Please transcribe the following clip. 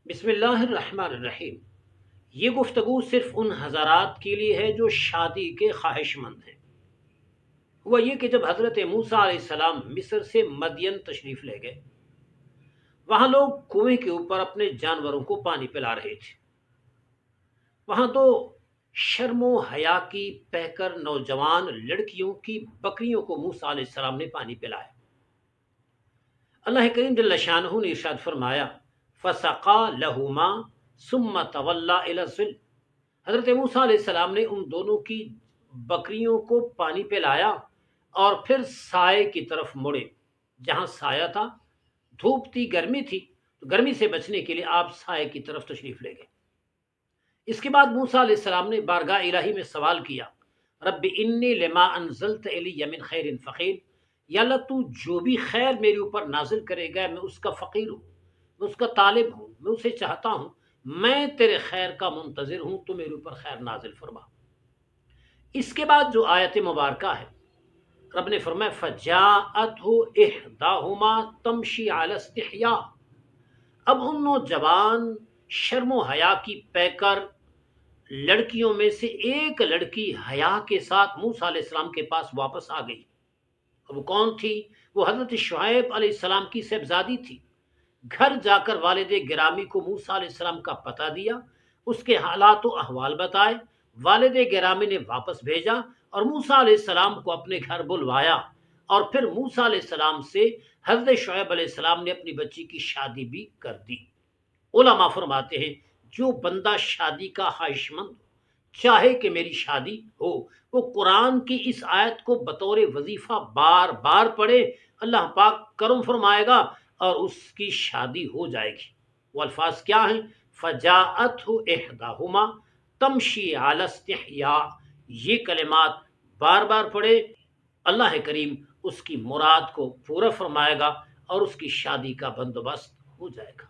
بسم اللہ الرحمن الرحیم۔ یہ گفتگو صرف ان حضرات کے لیے ہے جو شادی کے خواہش مند ہیں۔ ہوا یہ کہ جب حضرت موسیٰ علیہ السلام مصر سے مدین تشریف لے گئے، وہاں لوگ کنویں کے اوپر اپنے جانوروں کو پانی پلا رہے تھے۔ وہاں تو شرم و حیا کی پہ کر نوجوان لڑکیوں کی بکریوں کو موسیٰ علیہ السلام نے پانی پلایا۔ اللہ کریم جل شانہ نے ارشاد فرمایا فَسَقَى لَهُمَا ثُمَّ تَوَلَّى إِلَى الظِّلِّ۔ حضرت موسیٰ علیہ السلام نے ان دونوں کی بکریوں کو پانی پلایا اور پھر سائے کی طرف مڑے، جہاں سایہ تھا۔ دھوپ تھی، گرمی تھی، تو گرمی سے بچنے کے لیے آپ سائے کی طرف تشریف لے گئے۔ اس کے بعد موسیٰ علیہ السلام نے بارگاہ الہی میں سوال کیا، رب انی لما انزلت الی من خیر فقیر، یا اللہ تو جو بھی خیر میرے اوپر نازل کرے گا میں اس کا فقیر ہوں، میں اس کا طالب ہوں، میں اسے چاہتا ہوں، میں تیرے خیر کا منتظر ہوں، تو میرے اوپر خیر نازل فرما۔ اس کے بعد جو آیت مبارکہ ہے، رب نے فرمایا فَجَاءَتْهُ إِحْدَاهُمَا تَمْشِي عَلَى اسْتِحْيَاءٍ۔ اب ان نوجوان شرم و حیا کی پے کر لڑکیوں میں سے ایک لڑکی حیا کے ساتھ موسیٰ علیہ السلام کے پاس واپس آ گئی۔ اب وہ کون تھی؟ وہ حضرت شعیب علیہ السلام کی صاحبزادی تھی۔ گھر جا کر والد گرامی کو موسیٰ علیہ السلام کا پتہ دیا، اس کے حالات و احوال بتائے، والد گرامی نے واپس بھیجا اور موسیٰ علیہ السلام کو اپنے گھر بلوایا، اور پھر موسیٰ علیہ السلام سے حضرت شعیب علیہ السلام نے اپنی بچی کی شادی بھی کر دی۔ علماء فرماتے ہیں جو بندہ شادی کا خواہش مند چاہے کہ میری شادی ہو، وہ قرآن کی اس آیت کو بطور وظیفہ بار بار پڑھے، اللہ پاک کرم فرمائے گا اور اس کی شادی ہو جائے گی۔ وہ الفاظ کیا ہیں؟ فَجَاءَتْهُ إِحْدَاهُمَا تَمْشِي عَلَى اسْتِحْيَاءٍ۔ یہ کلمات بار بار پڑھے، اللہ کریم اس کی مراد کو پورا فرمائے گا اور اس کی شادی کا بندوبست ہو جائے گا۔